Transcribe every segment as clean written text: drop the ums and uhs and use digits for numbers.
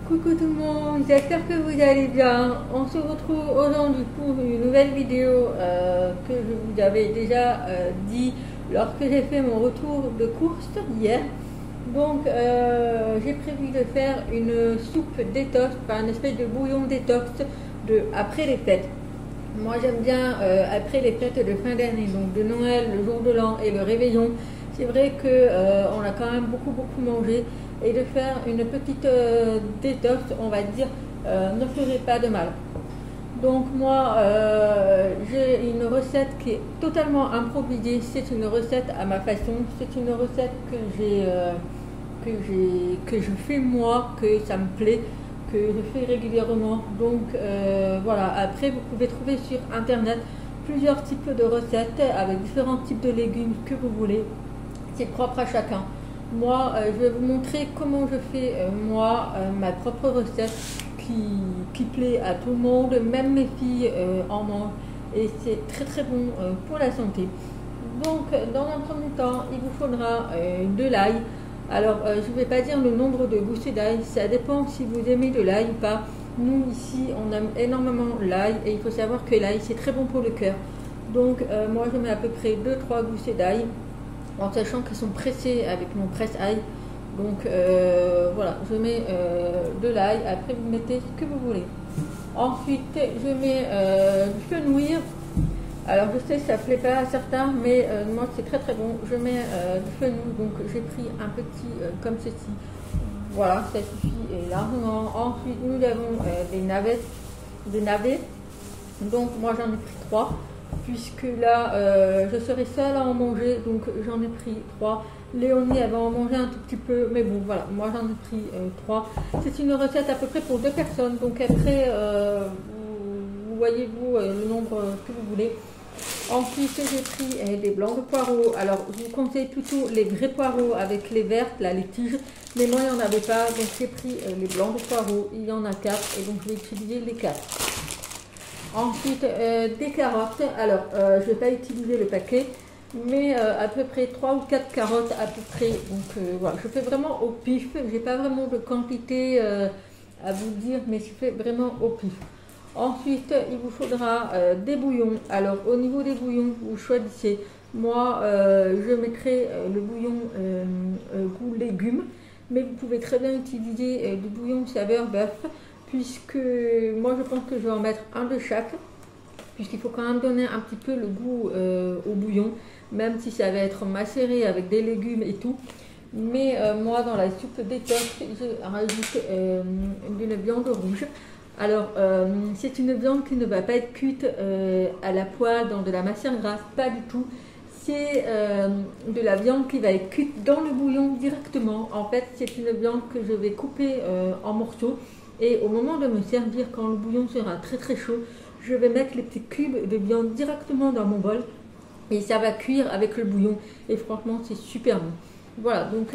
Coucou tout le monde, j'espère que vous allez bien. On se retrouve aujourd'hui pour une nouvelle vidéo que je vous avais déjà dit lorsque j'ai fait mon retour de course hier. Donc j'ai prévu de faire une soupe détox, enfin une espèce de bouillon détox après les fêtes. Moi j'aime bien après les fêtes de fin d'année, donc de Noël, le jour de l'an et le réveillon. C'est vrai que on a quand même beaucoup mangé et de faire une petite détox, on va dire, ne ferait pas de mal. Donc moi j'ai une recette qui est totalement improvisée, c'est une recette à ma façon, c'est une recette que je fais moi, que ça me plaît, que je fais régulièrement. Donc voilà, après vous pouvez trouver sur internet plusieurs types de recettes avec différents types de légumes que vous voulez. C'est propre à chacun. Moi, je vais vous montrer comment je fais ma propre recette qui plaît à tout le monde, même mes filles en mangent et c'est très bon pour la santé. Donc, dans un premier temps, il vous faudra de l'ail. Alors, je ne vais pas dire le nombre de goussets d'ail, ça dépend si vous aimez de l'ail ou pas. Nous, ici, on aime énormément l'ail et il faut savoir que l'ail, c'est très bon pour le cœur. Donc, moi, je mets à peu près 2-3 goussets d'ail en sachant qu'ils sont pressés avec mon presse-ail. Donc voilà, je mets de l'ail, après vous mettez ce que vous voulez. Ensuite, je mets du fenouil. Alors je sais, ça ne plaît pas à certains, mais moi c'est très bon. Je mets du fenouil, donc j'ai pris un petit comme ceci. Voilà, ça suffit largement. Ensuite, nous avons des navets. Donc moi j'en ai pris 3 puisque là je serai seule à en manger, donc j'en ai pris 3. Léonie elle va en manger un tout petit peu, mais bon voilà, moi j'en ai pris 3. C'est une recette à peu près pour 2 personnes, donc après vous voyez-vous le nombre que vous voulez. Ensuite j'ai pris des blancs de poireaux. Alors je vous conseille plutôt les vrais poireaux avec les vertes, là, les tiges, mais moi il n'y en avait pas, donc j'ai pris les blancs de poireaux, il y en a 4 et donc je vais utiliser les 4. Ensuite, des carottes. Alors, je ne vais pas utiliser le paquet, mais à peu près 3 ou 4 carottes à peu près. Donc, voilà, je fais vraiment au pif. Je n'ai pas vraiment de quantité à vous dire, mais je fais vraiment au pif. Ensuite, il vous faudra des bouillons. Alors, au niveau des bouillons, vous choisissez. Moi, je mettrai le bouillon goût légumes, mais vous pouvez très bien utiliser du bouillon saveur bœuf, puisque moi je pense que je vais en mettre un de chaque, puisqu'il faut quand même donner un petit peu le goût au bouillon, même si ça va être macéré avec des légumes et tout. Mais moi dans la soupe détox, je rajoute une viande rouge. Alors c'est une viande qui ne va pas être cuite à la poêle dans de la matière grasse, pas du tout. C'est de la viande qui va être cuite dans le bouillon directement. En fait, c'est une viande que je vais couper en morceaux. Et au moment de me servir, quand le bouillon sera très chaud, je vais mettre les petits cubes de viande directement dans mon bol. Et ça va cuire avec le bouillon. Et franchement, c'est super bon. Voilà, donc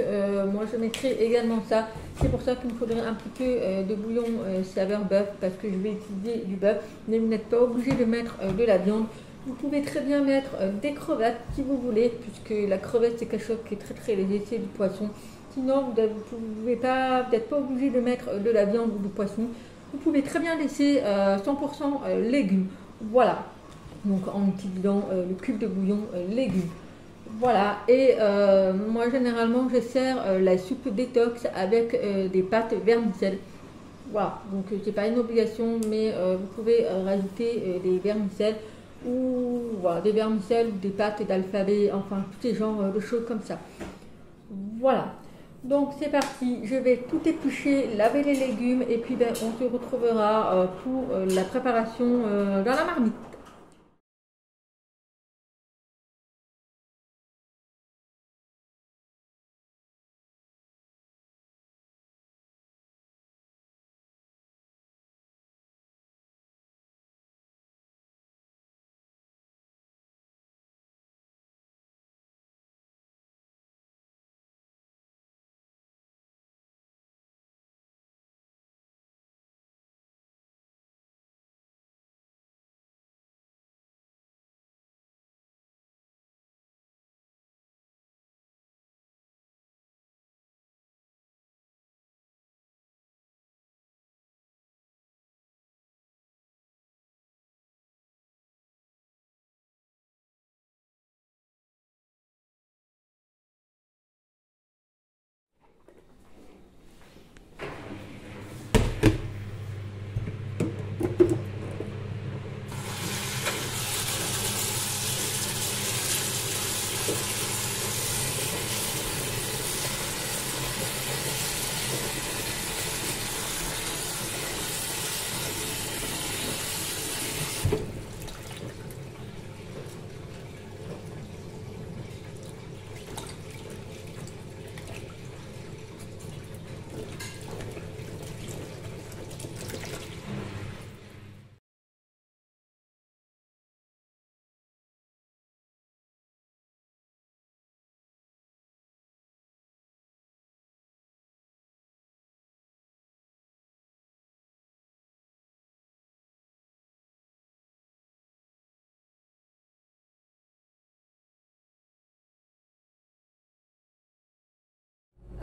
moi je mettrai également ça. C'est pour ça qu'il me faudrait un petit peu de bouillon saveur bœuf, parce que je vais utiliser du bœuf. Mais vous n'êtes pas obligé de mettre de la viande. Vous pouvez très bien mettre des crevettes si vous voulez, puisque la crevette c'est quelque chose qui est très léger, c'est du poisson. Sinon, vous n'êtes pas obligé de mettre de la viande ou du poisson. Vous pouvez très bien laisser 100% légumes. Voilà, donc en utilisant le cube de bouillon légumes. Voilà, et moi généralement je sers la soupe détox avec des pâtes vermicelles. Voilà, donc c'est pas une obligation, mais vous pouvez rajouter des vermicelles ou voilà, des vermicelles ou des pâtes d'alphabet, enfin tous ces genres de choses comme ça. Voilà, donc c'est parti, je vais tout éplucher, laver les légumes et puis ben, on se retrouvera pour la préparation dans la marmite.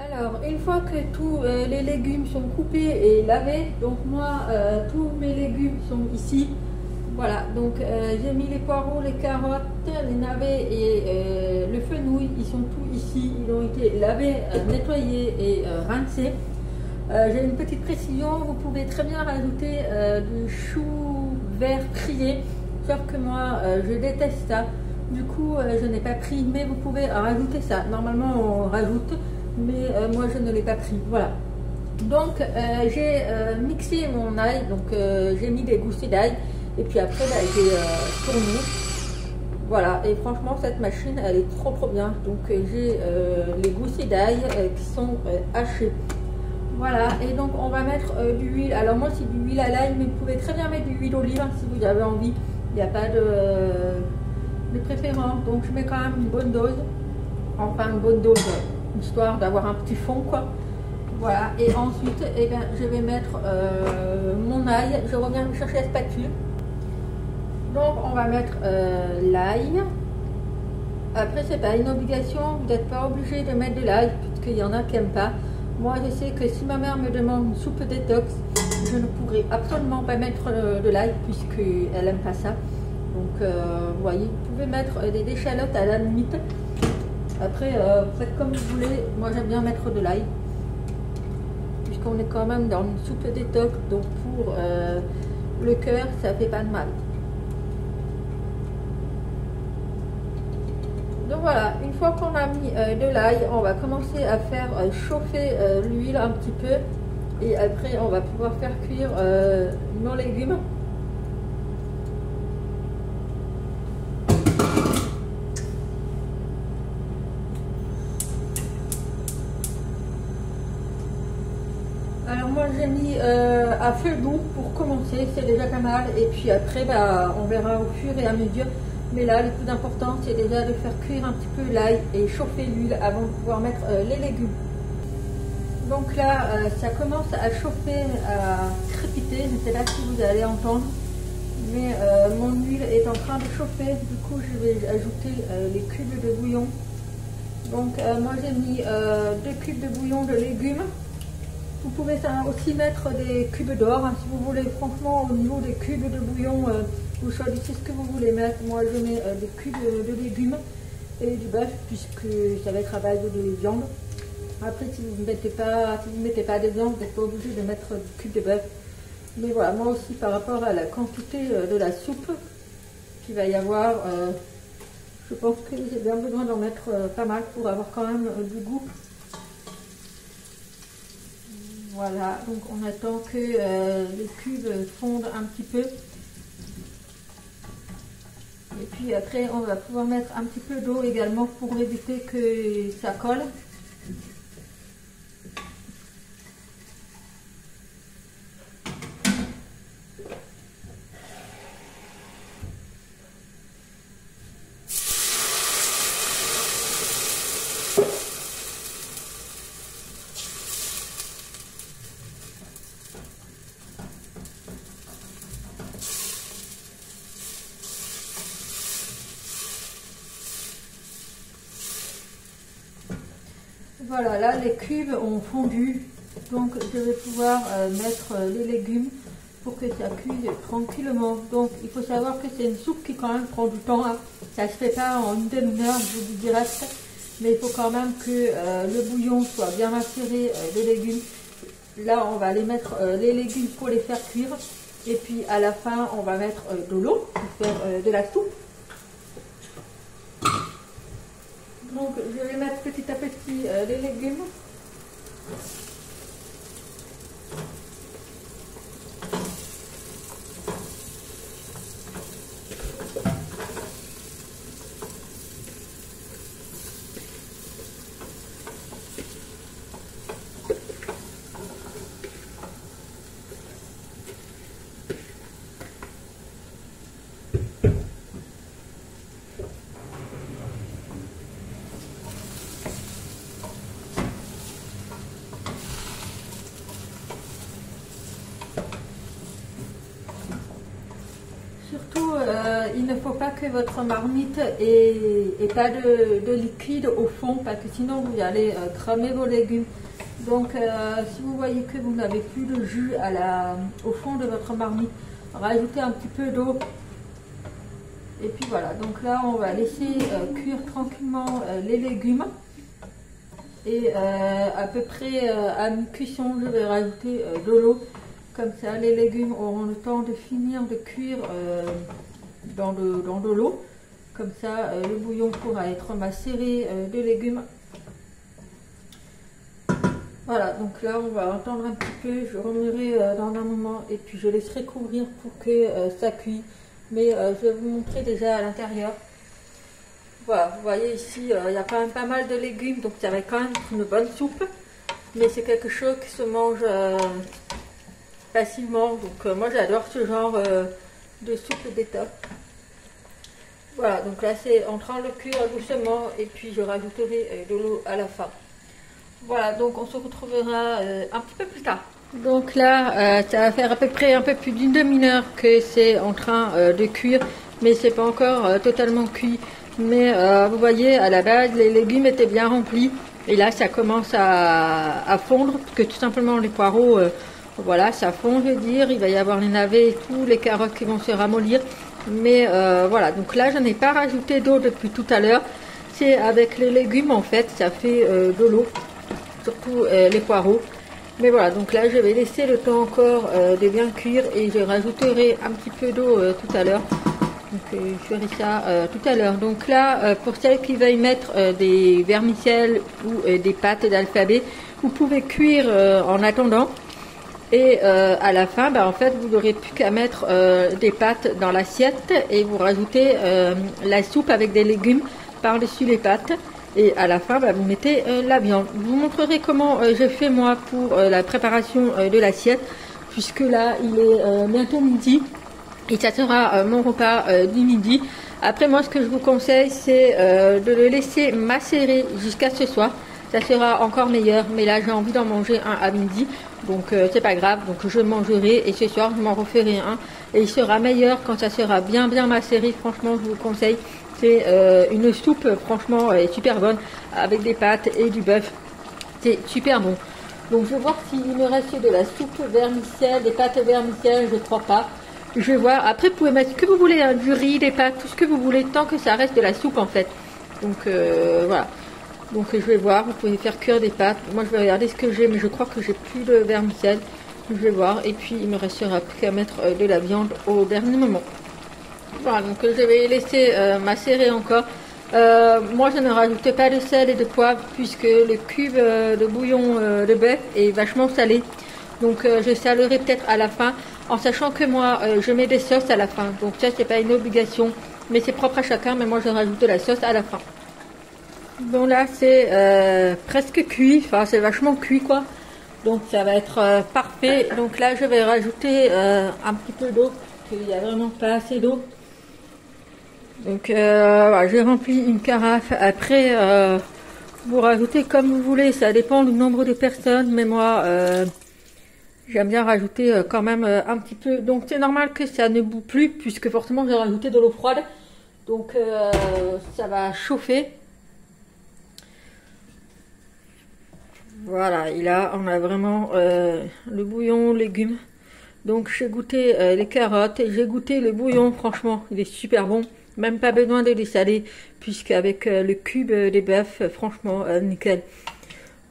Alors, une fois que tous les légumes sont coupés et lavés, donc moi, tous mes légumes sont ici. Voilà, donc j'ai mis les poireaux, les carottes, les navets et le fenouil, ils sont tous ici. Ils ont été lavés, nettoyés et rincés. J'ai une petite précision, vous pouvez très bien rajouter du chou vert grillé, sauf que moi, je déteste ça. Du coup, je n'ai pas pris, mais vous pouvez rajouter ça. Normalement, on rajoute, mais moi je ne l'ai pas pris. Voilà, donc j'ai mixé mon ail, donc j'ai mis des goussets d'ail et puis après j'ai tourné. Voilà, et franchement cette machine elle est trop bien. Donc j'ai les goussets d'ail qui sont hachés. Voilà, et donc on va mettre de l'huile. Alors moi c'est de l'huile à l'ail, mais vous pouvez très bien mettre de l'huile d'olive si vous avez envie. Il n'y a pas de préférence. Donc je mets quand même une bonne dose, enfin une bonne dose, histoire d'avoir un petit fond quoi. Voilà, et ensuite eh bien, je vais mettre mon ail. Je reviens me chercher la spatule. Donc on va mettre l'ail. Après c'est pas une obligation, vous n'êtes pas obligé de mettre de l'ail puisqu'il y en a qui n'aiment pas. Moi je sais que si ma mère me demande une soupe détox, je ne pourrai absolument pas mettre de l'ail puisqu'elle n'aime pas ça. Donc vous voyez, vous pouvez mettre des échalotes à la limite. Après, faites comme vous voulez. Moi, j'aime bien mettre de l'ail, puisqu'on est quand même dans une soupe détox. Donc, pour le cœur, ça fait pas de mal. Donc voilà, une fois qu'on a mis de l'ail, on va commencer à faire chauffer l'huile un petit peu. Et après, on va pouvoir faire cuire nos légumes. Alors moi j'ai mis à feu doux pour commencer, c'est déjà pas mal. Et puis après on verra au fur et à mesure. Mais là le plus important c'est déjà de faire cuire un petit peu l'ail et chauffer l'huile avant de pouvoir mettre les légumes. Donc là ça commence à chauffer, à crépiter, je ne sais pas si vous allez entendre. Mais mon huile est en train de chauffer, du coup je vais ajouter les cubes de bouillon. Donc moi j'ai mis 2 cubes de bouillon de légumes. Vous pouvez aussi mettre des cubes d'or, hein, si vous voulez. Franchement, au niveau des cubes de bouillon, vous choisissez ce que vous voulez mettre. Moi, je mets des cubes de légumes et du bœuf, puisque ça va être à base de viande. Après, si vous ne mettez pas de viande, vous n'êtes pas obligé de mettre des cubes de bœuf. Mais voilà, moi aussi, par rapport à la quantité de la soupe qu'il va y avoir, je pense que j'ai bien besoin d'en mettre pas mal pour avoir quand même du goût. Voilà, donc on attend que les cubes fondent un petit peu. Et puis après, on va pouvoir mettre un petit peu d'eau également pour éviter que ça colle. Voilà, là les cubes ont fondu, donc je vais pouvoir mettre les légumes pour que ça cuise tranquillement. Donc il faut savoir que c'est une soupe qui quand même prend du temps, hein. Ça se fait pas en une demi-heure, je vous dis direct. mais il faut quand même que le bouillon soit bien macéré, les légumes. Là, on va les mettre les légumes pour les faire cuire. Et puis à la fin, on va mettre de l'eau pour faire de la soupe. Donc je vais mettre petit à petit les légumes. Surtout, il ne faut pas que votre marmite ait pas de liquide au fond, parce que sinon vous allez cramer vos légumes. Donc si vous voyez que vous n'avez plus de jus au fond de votre marmite, rajoutez un petit peu d'eau. Et puis voilà, donc là on va laisser cuire tranquillement les légumes. Et à peu près à mi-cuisson, je vais rajouter de l'eau. Comme ça, les légumes auront le temps de finir de cuire dans de l'eau. Comme ça, le bouillon pourra être macéré de légumes. Voilà, donc là, on va attendre un petit peu. Je remuerai dans un moment et puis je laisserai couvrir pour que ça cuise. Mais je vais vous montrer déjà à l'intérieur. Voilà, vous voyez ici, il y a quand même pas mal de légumes, donc ça va quand même une bonne soupe. Mais c'est quelque chose qui se mange facilement, donc moi j'adore ce genre de soupe d'étoffe. Voilà, donc là c'est en train de cuire doucement et puis je rajouterai de l'eau à la fin. Voilà, donc on se retrouvera un petit peu plus tard. Donc là, ça va faire à peu près un peu plus d'une demi-heure que c'est en train de cuire, mais c'est pas encore totalement cuit. Mais vous voyez, à la base, les légumes étaient bien remplis. Et là, ça commence à fondre, parce que tout simplement les poireaux, voilà, ça fond, je veux dire. Il va y avoir les navets et tout, les carottes qui vont se ramollir. Mais voilà, donc là, je n'ai pas rajouté d'eau depuis tout à l'heure. C'est avec les légumes, en fait, ça fait de l'eau, surtout les poireaux. Mais voilà, donc là, je vais laisser le temps encore de bien cuire et je rajouterai un petit peu d'eau tout à l'heure. Donc je ferai ça tout à l'heure. Donc là, pour celles qui veulent mettre des vermicelles ou des pâtes d'alphabet, vous pouvez cuire en attendant. Et à la fin, en fait, vous n'aurez plus qu'à mettre des pâtes dans l'assiette et vous rajoutez la soupe avec des légumes par-dessus les pâtes. Et à la fin, vous mettez la viande. Je vous montrerai comment je fais moi pour la préparation de l'assiette, puisque là, il est bientôt midi. Et ça sera mon repas du midi. Après, moi, ce que je vous conseille, c'est de le laisser macérer jusqu'à ce soir. Ça sera encore meilleur. Mais là, j'ai envie d'en manger un à midi. Donc, c'est pas grave. Donc, je mangerai. Et ce soir, je m'en referai un. Et il sera meilleur quand ça sera bien macéré. Franchement, je vous conseille. C'est une soupe, franchement, super bonne. Avec des pâtes et du bœuf. C'est super bon. Donc, je vais voir s'il me reste de la soupe vermicelle, des pâtes vermicelles. Je crois pas. Je vais voir. Après, vous pouvez mettre ce que vous voulez, hein, du riz, des pâtes, tout ce que vous voulez, tant que ça reste de la soupe en fait. Donc voilà. Donc je vais voir. Vous pouvez faire cuire des pâtes. Moi, je vais regarder ce que j'ai, mais je crois que j'ai plus de vermicelle. Je vais voir. Et puis, il me restera plus qu'à mettre de la viande au dernier moment. Voilà. Donc je vais laisser macérer encore. Moi, je ne rajoutais pas de sel et de poivre puisque le cube de bouillon de bœuf est vachement salé. Donc je salerai peut-être à la fin, en sachant que moi je mets des sauces à la fin. Donc ça c'est pas une obligation, mais c'est propre à chacun, mais moi je rajoute de la sauce à la fin. Donc là c'est presque cuit, enfin c'est vachement cuit quoi. Donc ça va être parfait. Donc là je vais rajouter un petit peu d'eau, parce qu'il n'y a vraiment pas assez d'eau. Donc voilà, j'ai rempli une carafe. Après vous rajoutez comme vous voulez, ça dépend du nombre de personnes, mais moi j'aime bien rajouter quand même un petit peu. Donc c'est normal que ça ne bout plus, puisque forcément j'ai rajouté de l'eau froide. Donc ça va chauffer. Voilà, et là on a vraiment le bouillon légumes. Donc j'ai goûté les carottes et j'ai goûté le bouillon, franchement il est super bon. Même pas besoin de les saler, puisqu'avec le cube des bœufs, franchement, nickel.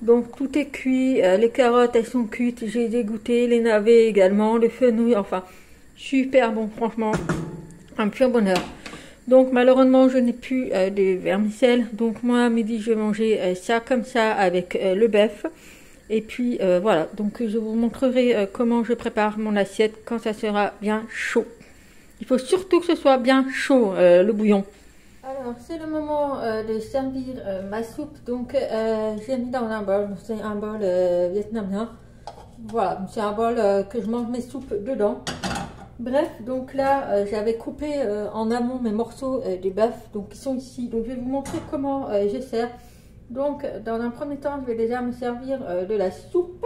Donc tout est cuit, les carottes elles sont cuites, j'ai les ai goûtées, les navets également, le fenouil, enfin super bon, franchement, un pur bonheur. Donc malheureusement je n'ai plus de vermicelle, donc moi à midi je vais manger ça comme ça avec le bœuf. Et puis voilà, donc je vous montrerai comment je prépare mon assiette quand ça sera bien chaud. Il faut surtout que ce soit bien chaud le bouillon. Alors, c'est le moment de servir ma soupe. Donc, j'ai mis dans un bol. C'est un bol vietnamien. Voilà, c'est un bol que je mange mes soupes dedans. Bref, donc là, j'avais coupé en amont mes morceaux de bœuf. Donc, ils sont ici. Donc, je vais vous montrer comment je sers. Donc, dans un premier temps, je vais déjà me servir de la soupe.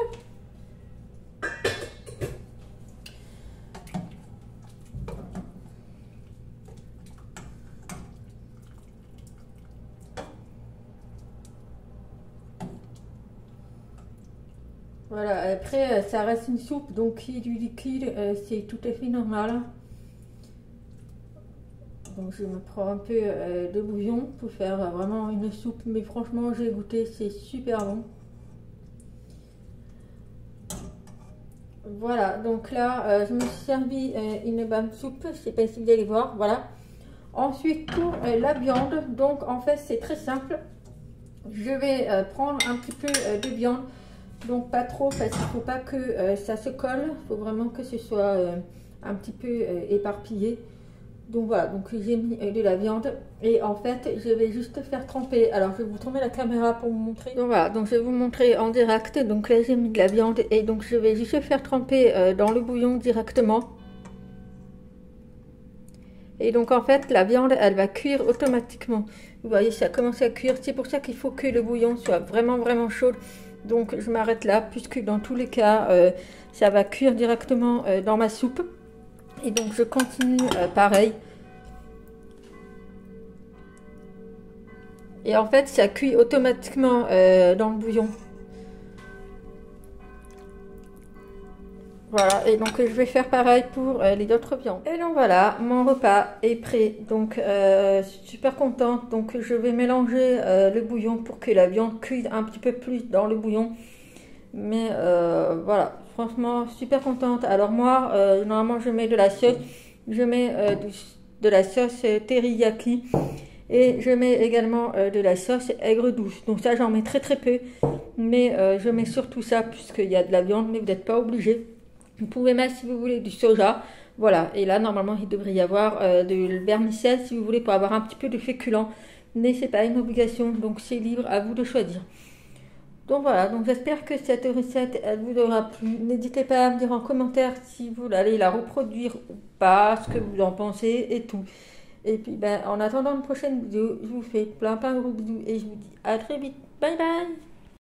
Voilà, après ça reste une soupe, donc qui est du liquide, c'est tout à fait normal. Donc je me prends un peu de bouillon pour faire vraiment une soupe, mais franchement j'ai goûté, c'est super bon. Voilà, donc là je me suis servi une bonne soupe, je sais pas si vous allez voir, voilà. Ensuite pour la viande, donc en fait c'est très simple. Je vais prendre un petit peu de viande. Donc pas trop parce qu'il ne faut pas que ça se colle, il faut vraiment que ce soit un petit peu éparpillé. Donc voilà, donc j'ai mis de la viande et en fait je vais juste faire tremper. Alors je vais vous tourner la caméra pour vous montrer. Donc voilà, donc je vais vous montrer en direct. Donc là j'ai mis de la viande et donc je vais juste faire tremper dans le bouillon directement. Et donc en fait la viande elle va cuire automatiquement. Vous voyez ça commence à cuire, c'est pour ça qu'il faut que le bouillon soit vraiment chaud. Donc je m'arrête là puisque dans tous les cas ça va cuire directement dans ma soupe. Et donc je continue pareil. Et en fait ça cuit automatiquement dans le bouillon. Voilà, et donc je vais faire pareil pour les autres viandes. Et donc voilà, mon repas est prêt. Donc super contente. Donc je vais mélanger le bouillon pour que la viande cuise un petit peu plus dans le bouillon. Mais voilà, franchement super contente. Alors moi, normalement je mets de la sauce. Je mets de la sauce teriyaki. Et je mets également de la sauce aigre douce. Donc ça j'en mets très peu. Mais je mets surtout ça puisqu'il y a de la viande. Mais vous n'êtes pas obligé. Vous pouvez mettre si vous voulez du soja, voilà, et là normalement il devrait y avoir de vermicelle si vous voulez pour avoir un petit peu de féculent, mais c'est pas une obligation, donc c'est libre à vous de choisir. Donc voilà, donc j'espère que cette recette elle vous aura plu. N'hésitez pas à me dire en commentaire si vous allez la reproduire ou pas, ce que vous en pensez et tout. Et puis ben en attendant une prochaine vidéo, je vous fais plein de gros bisous et je vous dis à très vite. Bye bye.